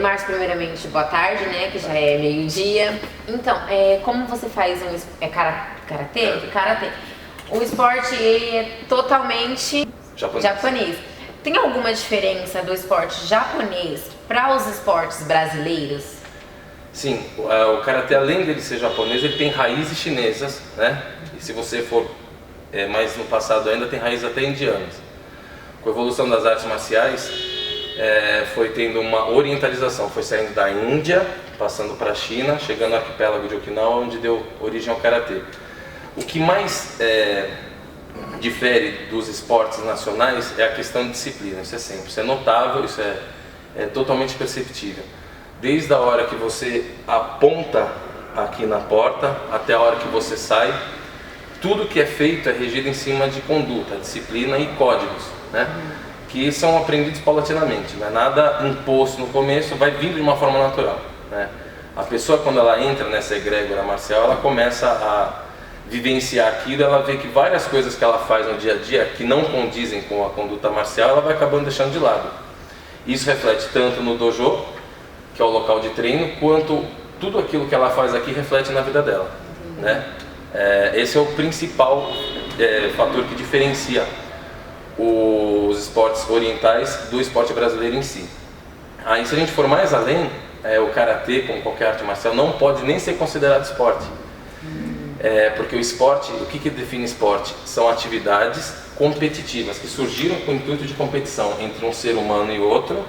Márcio, primeiramente, boa tarde, né? Que já é meio-dia. Então, como você faz karatê? Karatê. O esporte ele é totalmente japonês. Tem alguma diferença do esporte japonês para os esportes brasileiros? Sim, o karatê, além dele ser japonês, ele tem raízes chinesas, né? E se você for mais no passado ainda, tem raízes até indianas. Com a evolução das artes marciais, foi tendo uma orientalização, foi saindo da Índia, passando para a China, chegando ao arquipélago de Okinawa, onde deu origem ao karatê. O que mais difere dos esportes nacionais é a questão de disciplina. Isso é sempre, isso é notável, isso é totalmente perceptível. Desde a hora que você aponta aqui na porta até a hora que você sai, tudo que é feito é regido em cima de conduta, disciplina e códigos, né? Que são aprendidos paulatinamente, não é nada imposto no começo, vai vindo de uma forma natural, né? A pessoa, quando ela entra nessa egrégora marcial, ela começa a vivenciar aquilo, ela vê que várias coisas que ela faz no dia a dia que não condizem com a conduta marcial, ela vai acabando deixando de lado. Isso reflete tanto no dojo, que é o local de treino, quanto tudo aquilo que ela faz aqui reflete na vida dela, né? Esse é o principal fator que diferencia os esportes orientais do esporte brasileiro em si. Aí, se a gente for mais além, o karatê, como qualquer arte marcial, não pode nem ser considerado esporte. Porque o esporte, o que define esporte? São atividades competitivas que surgiram com o intuito de competição entre um ser humano e outro,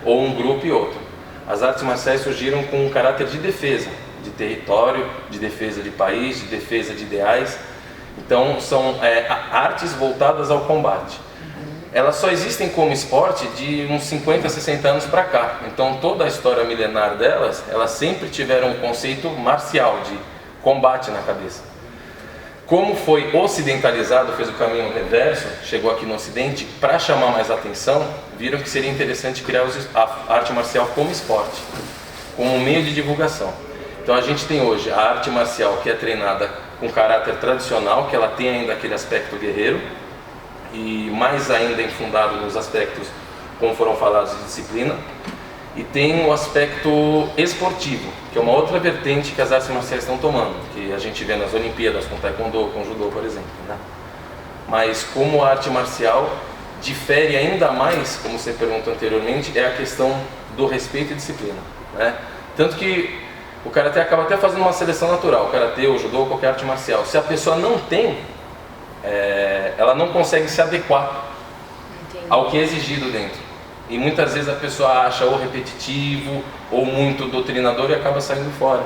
ou um grupo e outro. As artes marciais surgiram com um caráter de defesa, de território, de defesa de país, de defesa de ideais. Então são artes voltadas ao combate. Elas só existem como esporte de uns 50, 60 anos para cá. Então toda a história milenar delas, elas sempre tiveram um conceito marcial, de combate na cabeça. Como foi ocidentalizado, fez o caminho reverso, chegou aqui no ocidente, para chamar mais atenção, viram que seria interessante criar a arte marcial como esporte, como um meio de divulgação. Então a gente tem hoje a arte marcial que é treinada com caráter tradicional, que ela tem ainda aquele aspecto guerreiro, e mais ainda infundado nos aspectos, como foram falados, de disciplina. E tem o aspecto esportivo, que é uma outra vertente que as artes marciais estão tomando, que a gente vê nas Olimpíadas, com Taekwondo, com Judô, por exemplo, né? Mas como a arte marcial difere ainda mais, como você perguntou anteriormente, é a questão do respeito e disciplina, né? Tanto que o karatê acaba até fazendo uma seleção natural, o karatê, o judô, qualquer arte marcial. Se a pessoa não tem, ela não consegue se adequar ao que é exigido dentro. E muitas vezes a pessoa acha ou repetitivo ou muito doutrinador e acaba saindo fora.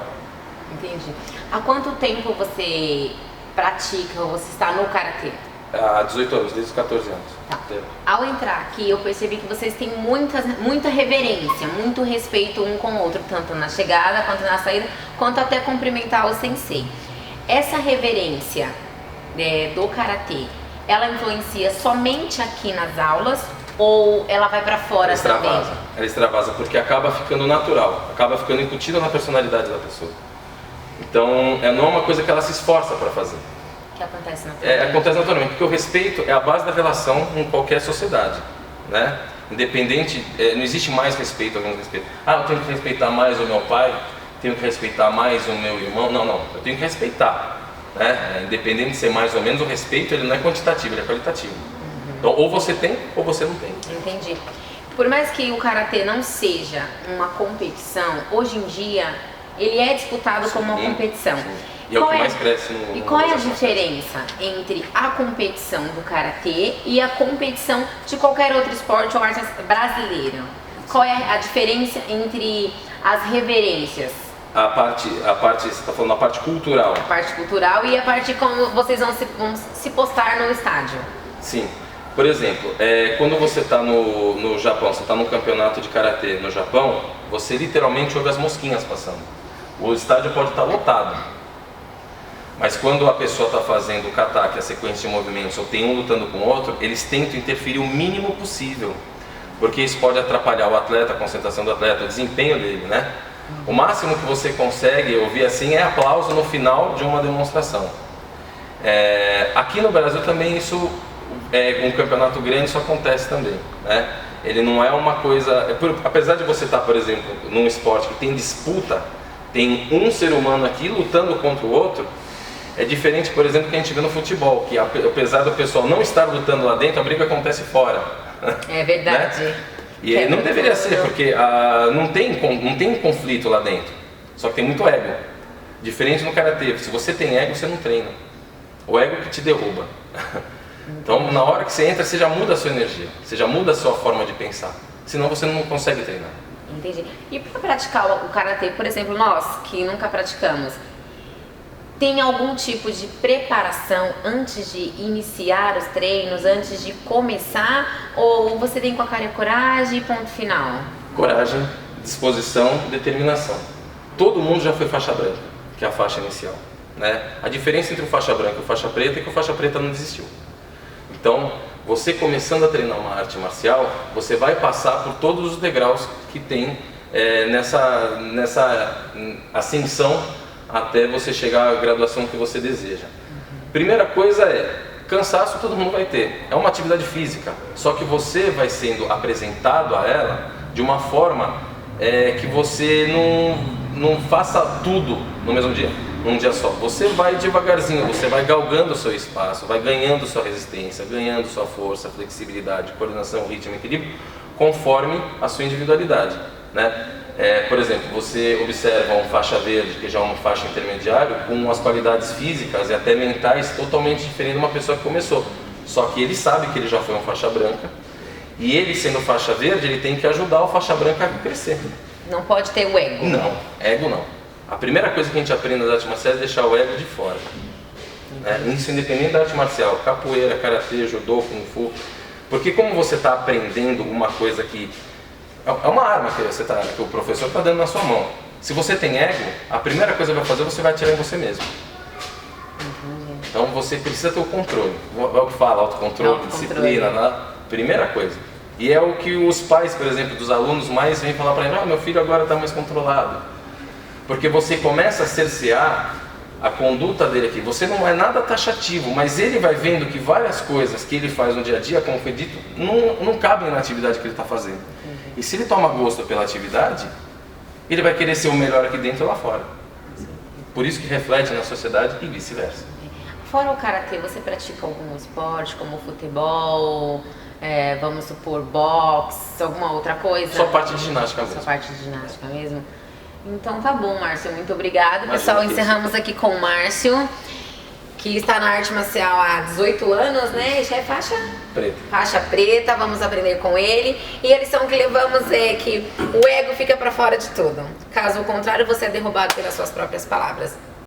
Entendi. Há quanto tempo você pratica ou você está no karatê? Há 18 anos, desde os 14 anos. Tá. Ao entrar aqui, eu percebi que vocês têm muita reverência, muito respeito um com o outro, tanto na chegada quanto na saída, quanto até cumprimentar o sensei. Essa reverência do karatê, ela influencia somente aqui nas aulas ou ela vai pra fora também? Ela extravasa, porque acaba ficando natural, acaba ficando incutida na personalidade da pessoa. Então, não é uma coisa que ela se esforça para fazer. Que acontece naturalmente. Acontece naturalmente, porque o respeito é a base da relação em qualquer sociedade, né? Independente, não existe mais respeito ou menos respeito. Eu tenho que respeitar mais o meu pai, tenho que respeitar mais o meu irmão. Não, eu tenho que respeitar, né? Independente de ser mais ou menos, o respeito ele não é quantitativo, ele é qualitativo. Então, ou você tem ou você não tem. Entendi. Por mais que o karatê não seja uma competição, hoje em dia ele é disputado como uma competição. Sim. E é o que mais cresce no... E qual é a diferença entre a competição do karatê e a competição de qualquer outro esporte ou arte brasileiro? Qual é a diferença entre as reverências? A parte, você está falando a parte cultural. A parte cultural e a parte como vocês vão se postar no estádio. Sim. Por exemplo, quando você está no Japão, você está num campeonato de karatê no Japão, você literalmente ouve as mosquinhas passando. O estádio pode estar lotado, mas quando a pessoa está fazendo o kata, que é a sequência de movimentos, ou tem um lutando com o outro, eles tentam interferir o mínimo possível, porque isso pode atrapalhar o atleta, a concentração do atleta, o desempenho dele, né? O máximo que você consegue ouvir assim é aplauso no final de uma demonstração. Aqui no Brasil também isso, um campeonato grande, isso acontece também, né? Ele não é uma coisa... Apesar de você estar, por exemplo, num esporte que tem disputa, tem um ser humano aqui lutando contra o outro, é diferente, por exemplo, que a gente vê no futebol, que apesar do pessoal não estar lutando lá dentro, a briga acontece fora. É verdade. Né? E não deveria ser, porque não tem conflito lá dentro, só que tem muito ego. Diferente no karatê, se você tem ego, você não treina. O ego que te derruba. Então, na hora que você entra, você já muda a sua energia, você já muda a sua forma de pensar, senão você não consegue treinar. Entendi. E para praticar o karatê, por exemplo, nós que nunca praticamos, tem algum tipo de preparação antes de iniciar os treinos, antes de começar? Ou você tem com a cara e a coragem e ponto final? Coragem, disposição, determinação. Todo mundo já foi faixa branca, que é a faixa inicial, né? A diferença entre o faixa branca e o faixa preta é que o faixa preta não desistiu. Então, você começando a treinar uma arte marcial, você vai passar por todos os degraus que tem nessa ascensão até você chegar à graduação que você deseja. Primeira coisa é, cansaço todo mundo vai ter, é uma atividade física, só que você vai sendo apresentado a ela de uma forma que você não faça tudo no mesmo dia, num dia só. Você vai devagarzinho, você vai galgando o seu espaço, vai ganhando sua resistência, ganhando sua força, flexibilidade, coordenação, ritmo, equilíbrio, conforme a sua individualidade, né? Por exemplo, você observa um faixa verde, que já é uma faixa intermediária, com as qualidades físicas e até mentais totalmente diferentes de uma pessoa que começou. Só que ele sabe que ele já foi um faixa branca, e ele sendo faixa verde, ele tem que ajudar o faixa branca a crescer. Não pode ter o ego. Não, ego não. A primeira coisa que a gente aprende nas artes marciais é deixar o ego de fora. Isso independente da arte marcial, capoeira, karatê, judô, kung fu. Porque como você está aprendendo uma coisa que é uma arma que o professor está dando na sua mão. Se você tem ego, a primeira coisa que vai fazer, você vai atirar em você mesmo. Então você precisa ter o controle. É o que fala, autocontrole, disciplina, né? Primeira coisa. E é o que os pais, por exemplo, dos alunos mais vêm falar para ele: meu filho agora está mais controlado. Porque você começa a cercear a conduta dele aqui. Você não é nada taxativo, mas ele vai vendo que várias coisas que ele faz no dia a dia, como foi dito, não cabem na atividade que ele está fazendo. E se ele toma gosto pela atividade, ele vai querer ser o melhor aqui dentro e lá fora. Por isso que reflete na sociedade e vice-versa. Fora o karatê, você pratica algum esporte, como futebol, vamos supor, boxe, alguma outra coisa? Só parte de ginástica mesmo. Só parte de ginástica mesmo? Então tá bom, Márcio, muito obrigada. Pessoal, encerramos aqui com o Márcio, que está na arte marcial há 18 anos, né? Já é faixa? Preta. Faixa preta, vamos aprender com ele. E a lição que levamos é que o ego fica para fora de tudo. Caso contrário, você é derrubado pelas suas próprias palavras.